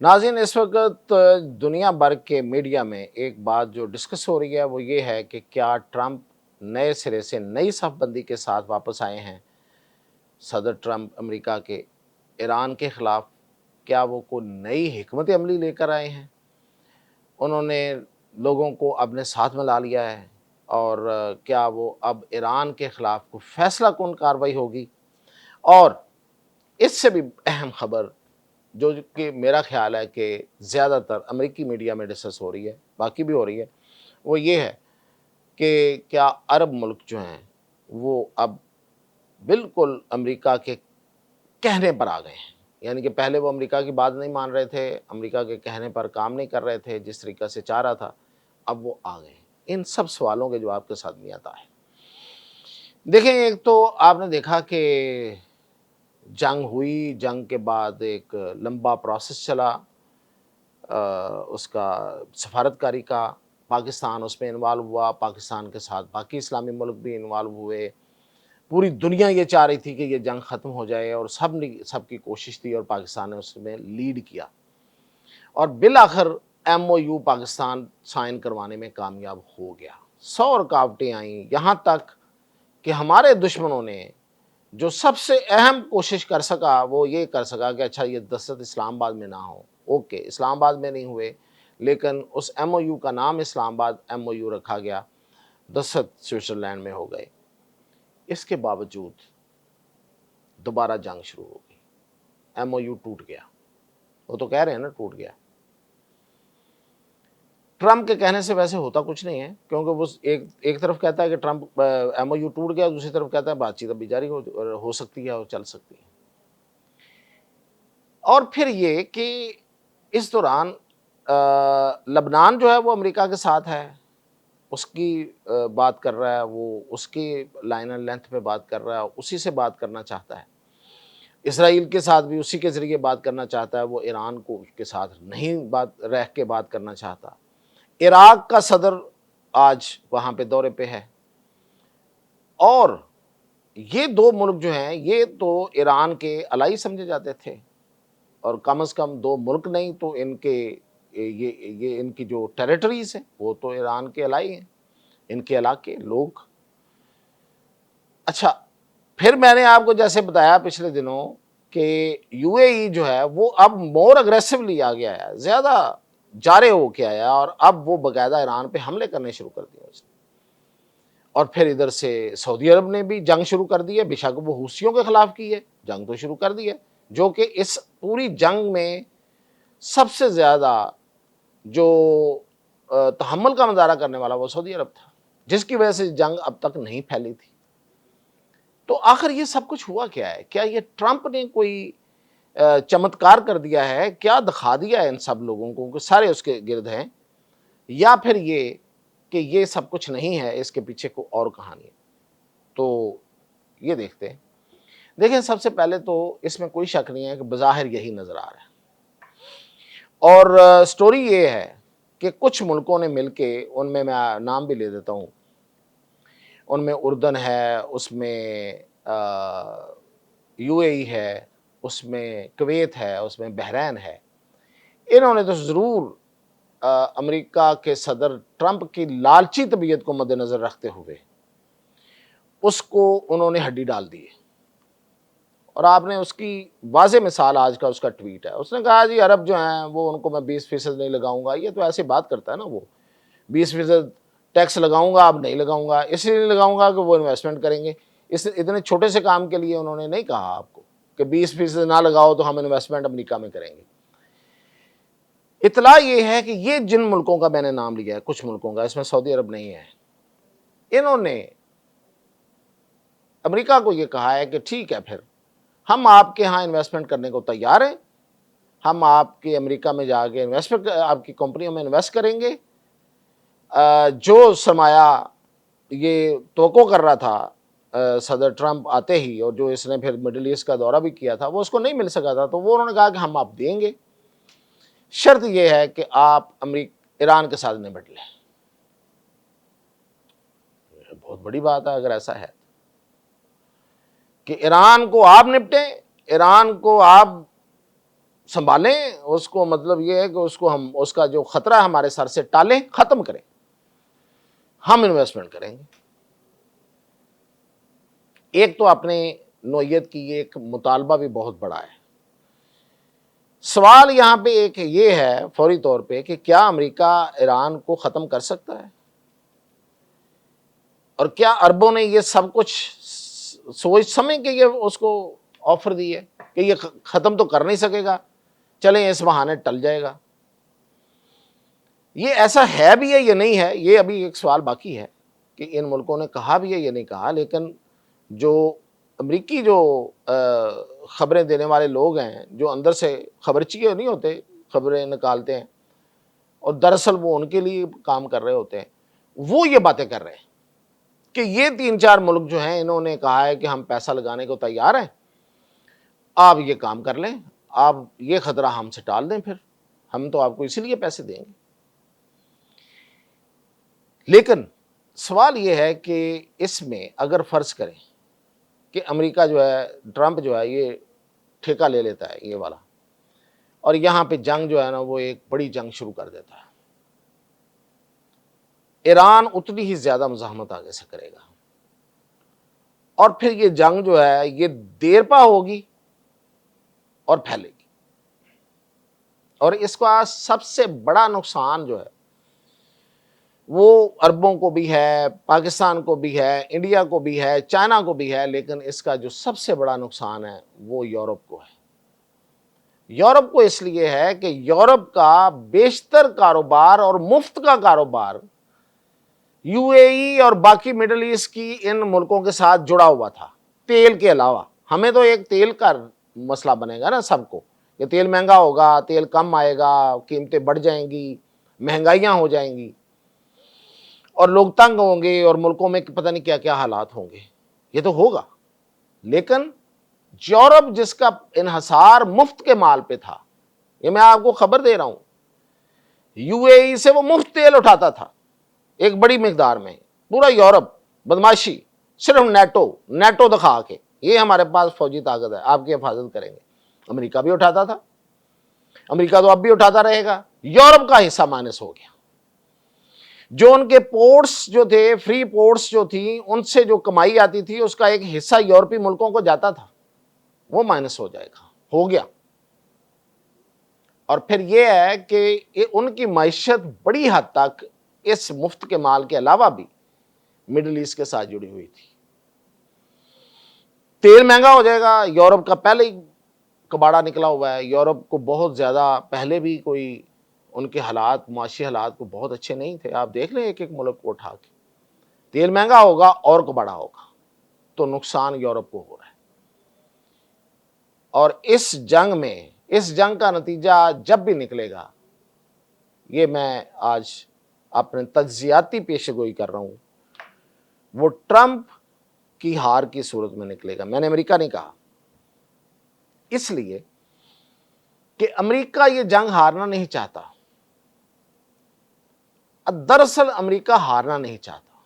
नाज़रीन, इस वक्त दुनिया भर के मीडिया में एक बात जो डिस्कस हो रही है वो ये है कि क्या ट्रंप नए सिरे से नई सफ़बंदी के साथ वापस आए हैं। सदर ट्रंप अमेरिका के ईरान के ख़िलाफ़ क्या वो कोई नई हिकमत अमली लेकर आए हैं। उन्होंने लोगों को अपने साथ में ला लिया है और क्या वो अब ईरान के ख़िलाफ़ कोई फ़ैसला कुन कार्रवाई होगी। और इससे भी अहम ख़बर जो कि मेरा ख़्याल है कि ज़्यादातर अमेरिकी मीडिया में डिस्कस हो रही है, बाकी भी हो रही है, वो ये है कि क्या अरब मुल्क जो हैं, वो अब बिल्कुल अमेरिका के कहने पर आ गए हैं। यानी कि पहले वो अमेरिका की बात नहीं मान रहे थे, अमेरिका के कहने पर काम नहीं कर रहे थे, जिस तरीक़ा से चाह रहा था, अब वो आ गए हैं। इन सब सवालों के जवाब के साथ मियाँ ताहिर। देखें, एक तो आपने देखा कि जंग हुई, जंग के बाद एक लंबा प्रोसेस चला उसका सफारतकारी का, पाकिस्तान उसमें इन्वॉल्व हुआ, पाकिस्तान के साथ बाकी इस्लामी मुल्क भी इन्वॉल्व हुए। पूरी दुनिया ये चाह रही थी कि ये जंग ख़त्म हो जाए और सबकी कोशिश थी और पाकिस्तान ने उसमें लीड किया। और बिल-आखिर एमओयू पाकिस्तान साइन करवाने में कामयाब हो गया। 100 रुकावटें आईं, यहाँ तक कि हमारे दुश्मनों ने जो सबसे अहम कोशिश कर सका, वो ये कर सका कि अच्छा ये दस्तखत इस्लामाबाद में ना हो। ओके, इस्लामाबाद में नहीं हुए, लेकिन उस एमओयू का नाम इस्लामाबाद एमओयू रखा गया, दस्तखत स्विट्ज़रलैंड में हो गए। इसके बावजूद दोबारा जंग शुरू हो गई, एमओयू टूट गया। वो तो कह रहे हैं ना टूट गया। ट्रंप के कहने से वैसे होता कुछ नहीं है, क्योंकि वो एक तरफ कहता है कि ट्रंप एमओयू टूट गया, दूसरी तरफ कहता है बातचीत अभी जारी हो सकती है और चल सकती है। और फिर ये कि इस दौरान लबनान जो है वो अमेरिका के साथ है, उसकी बात कर रहा है, वो उसकी लाइन एंड लेंथ पे बात कर रहा है, उसी से बात करना चाहता है। इसराइल के साथ भी उसी के ज़रिए बात करना चाहता है, वो ईरान को के साथ नहीं रह के बात करना चाहता। इराक का सदर आज वहाँ पे दौरे पे है और ये 2 मुल्क जो हैं, ये तो ईरान के अलाई समझे जाते थे और कम से कम 2 मुल्क नहीं तो इनके ये इनकी जो टेरिटरीज़ हैं, वो तो ईरान के अलाई हैं, इनके इलाके, लोग। अच्छा, फिर मैंने आपको जैसे बताया पिछले दिनों कि यूएई जो है, वो अब मोर अग्रेसिवली आ गया है, ज़्यादा जारे होके आया और अब वो बाकायदा ईरान पे हमले करने शुरू कर दिए उसने। और फिर इधर से सऊदी अरब ने भी जंग शुरू कर दी है, बेशक वो हूसियों के खिलाफ की है, जंग तो शुरू कर दी है, जो कि इस पूरी जंग में सबसे ज़्यादा जो तहम्मुल का मुज़ाहरा करने वाला वो सऊदी अरब था, जिसकी वजह से जंग अब तक नहीं फैली थी। तो आखिर ये सब कुछ हुआ क्या है? क्या ये ट्रंप ने कोई चमत्कार कर दिया है? क्या दिखा दिया है इन सब लोगों को कि सारे उसके गिर्द हैं? या फिर ये कि ये सब कुछ नहीं है, इसके पीछे कोई और कहानी है? तो ये देखते हैं। देखिए, सबसे पहले तो इसमें कोई शक नहीं है कि बज़ाहिर यही नज़र आ रहा है और स्टोरी ये है कि कुछ मुल्कों ने मिलके, उनमें मैं नाम भी ले देता हूँ, उनमें उर्दन है, उसमें यूएई है, उसमें कुवैत है, उसमें बहरैन है। इन्होंने तो ज़रूर अमेरिका के सदर ट्रंप की लालची तबीयत को मद्देनज़र रखते हुए उसको उन्होंने हड्डी डाल दी है। और आपने उसकी वाज़ेह मिसाल आज का उसका ट्वीट है। उसने कहा जी अरब जो हैं वो उनको मैं 20% नहीं लगाऊँगा। ये तो ऐसे बात करता है ना वो, 20% टैक्स लगाऊँगा, अब नहीं लगाऊँगा। इसलिए नहीं लगाऊँगा कि वो इन्वेस्टमेंट करेंगे। इस इतने छोटे से काम के लिए उन्होंने नहीं कहा आपको कि 20% ना लगाओ तो हम इन्वेस्टमेंट अमेरिका में करेंगे। इत्तला ये है कि ये जिन मुल्कों का मैंने नाम लिया है, कुछ मुल्कों का, इसमें सऊदी अरब नहीं है, इन्होंने अमेरिका को ये कहा है कि ठीक है, फिर हम आपके यहाँ इन्वेस्टमेंट करने को तैयार हैं, हम आपके अमेरिका में जाके इन्वेस्टमेंट आपकी कंपनियों में इन्वेस्ट करेंगे। जो सरमाया ये तवक्को कर रहा था सदर ट्रंप आते ही, और जो इसने फिर मिडल ईस्ट का दौरा भी किया था, वो उसको नहीं मिल सका था, तो वो उन्होंने कहा कि हम आप देंगे, शर्त यह है कि आप ईरान के साथ निपट लें। बहुत बड़ी बात है अगर ऐसा है कि ईरान को आप निपटें, ईरान को आप संभालें उसको, मतलब ये है कि उसको हम, उसका जो खतरा है हमारे सर से टालें, खत्म करें, हम इन्वेस्टमेंट करेंगे। एक तो अपने नौयत की एक मुतालबा भी बहुत बड़ा है। सवाल यहां पे एक ये है फौरी तौर पे कि क्या अमेरिका ईरान को खत्म कर सकता है, और क्या अरबों ने ये सब कुछ सोच समझ के ये उसको ऑफर दी है कि ये खत्म तो कर नहीं सकेगा, चलें इस बहाने टल जाएगा। ये ऐसा है भी है, ये नहीं है, ये अभी एक सवाल बाकी है कि इन मुल्कों ने कहा भी है ये नहीं कहा। लेकिन जो अमरीकी जो खबरें देने वाले लोग हैं, जो अंदर से खबरचिए नहीं होते, खबरें निकालते हैं और दरअसल वो उनके लिए काम कर रहे होते हैं, वो ये बातें कर रहे हैं कि ये 3-4 मुल्क जो हैं इन्होंने कहा है कि हम पैसा लगाने को तैयार हैं, आप ये काम कर लें, आप ये खतरा हमसे टाल दें, फिर हम तो आपको इसीलिए पैसे देंगे। लेकिन सवाल ये है कि इसमें अगर फर्ज करें कि अमेरिका जो है, ट्रंप जो है, ये ठेका ले लेता है ये वाला, और यहां पे जंग जो है ना वो एक बड़ी जंग शुरू कर देता है, ईरान उतनी ही ज्यादा मुजाहमत आगे से करेगा, और फिर ये जंग जो है ये देरपा होगी और फैलेगी, और इसका सबसे बड़ा नुकसान जो है वो अरबों को भी है, पाकिस्तान को भी है, इंडिया को भी है, चाइना को भी है, लेकिन इसका जो सबसे बड़ा नुकसान है वो यूरोप को है। यूरोप को इसलिए है कि यूरोप का बेशतर कारोबार और मुफ्त का कारोबार यूएई और बाकी मिडिल ईस्ट की इन मुल्कों के साथ जुड़ा हुआ था। तेल के अलावा हमें तो एक तेल का मसला बनेगा ना सबको, कि तेल महंगा होगा, तेल कम आएगा, कीमतें बढ़ जाएंगी, महंगाइयां हो जाएंगी और लोग तंग होंगे और मुल्कों में पता नहीं क्या क्या हालात होंगे, ये तो होगा। लेकिन यूरोप जिसका इन्हसार मुफ्त के माल पे था, ये मैं आपको खबर दे रहा हूं, यूएई से वो मुफ्त तेल उठाता था एक बड़ी मिकदार में, पूरा यूरोप बदमाशी, सिर्फ नेटो नेटो दिखा के ये हमारे पास फौजी ताकत है, आपकी हिफाजत करेंगे। अमेरिका भी उठाता था, अमेरिका तो अब भी उठाता रहेगा। यूरोप का हिस्सा माइनस हो गया, जो उनके पोर्ट्स जो थे, फ्री पोर्ट्स जो थी, उनसे जो कमाई आती थी उसका एक हिस्सा यूरोपीय मुल्कों को जाता था, वो माइनस हो जाएगा, हो गया। और फिर यह है कि उनकी मैशत बड़ी हद तक इस मुफ्त के माल के अलावा भी मिडिल ईस्ट के साथ जुड़ी हुई थी। तेल महंगा हो जाएगा, यूरोप का पहले ही कबाड़ा निकला हुआ है, यूरोप को बहुत ज्यादा पहले भी कोई उनके हालात, माशी हालात को बहुत अच्छे नहीं थे। आप देख लें एक एक मुल्क को उठा के, तेल महंगा होगा और कबाड़ा होगा, तो नुकसान यूरोप को हो रहा है। और इस जंग में, इस जंग का नतीजा जब भी निकलेगा, ये मैं आज अपने तज्जियाती पेशगोई कर रहा हूं, वो ट्रंप की हार की सूरत में निकलेगा। मैंने अमेरिका नहीं कहा, इसलिए कि अमेरिका ये जंग हारना नहीं चाहता। दरअसल अमेरिका हारना नहीं चाहता,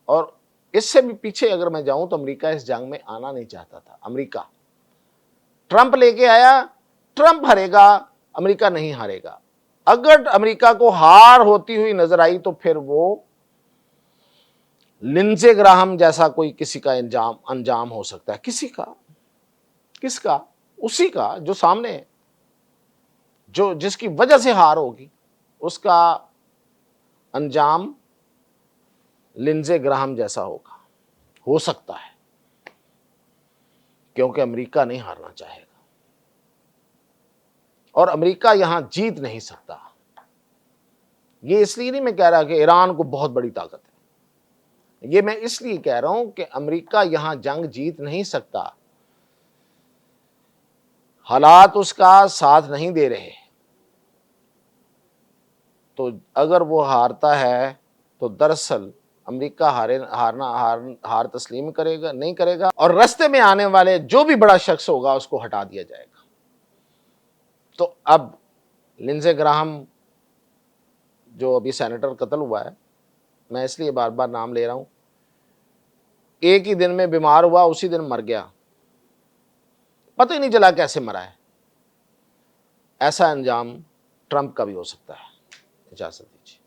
और इससे भी पीछे अगर मैं जाऊं तो अमेरिका इस जंग में आना नहीं चाहता था। अमेरिका ट्रंप लेके आया, ट्रंप हारेगा, अमेरिका नहीं हारेगा। अगर अमेरिका को हार होती हुई नजर आई तो फिर वो लिंडसे ग्राहम जैसा कोई किसी का अंजाम हो सकता है। किसी का, किसका? उसी का जो सामने है, जो जिसकी वजह से हार होगी, उसका अंजाम लिंडसे ग्राहम जैसा होगा, हो सकता है, क्योंकि अमेरिका नहीं हारना चाहेगा और अमेरिका यहां जीत नहीं सकता। ये इसलिए नहीं मैं कह रहा कि ईरान को बहुत बड़ी ताकत है, ये मैं इसलिए कह रहा हूं कि अमेरिका यहां जंग जीत नहीं सकता, हालात उसका साथ नहीं दे रहे। तो अगर वो हारता है तो दरअसल अमेरिका हार तस्लीम करेगा नहीं करेगा, और रास्ते में आने वाले जो भी बड़ा शख्स होगा उसको हटा दिया जाएगा। तो अब लिंडसे ग्राहम जो अभी सेनेटर कत्ल हुआ है, मैं इसलिए बार बार नाम ले रहा हूं, एक ही दिन में बीमार हुआ, उसी दिन मर गया, पता ही नहीं चला कैसे मरा है। ऐसा अंजाम ट्रंप का भी हो सकता है। इजाज़त दीजिए।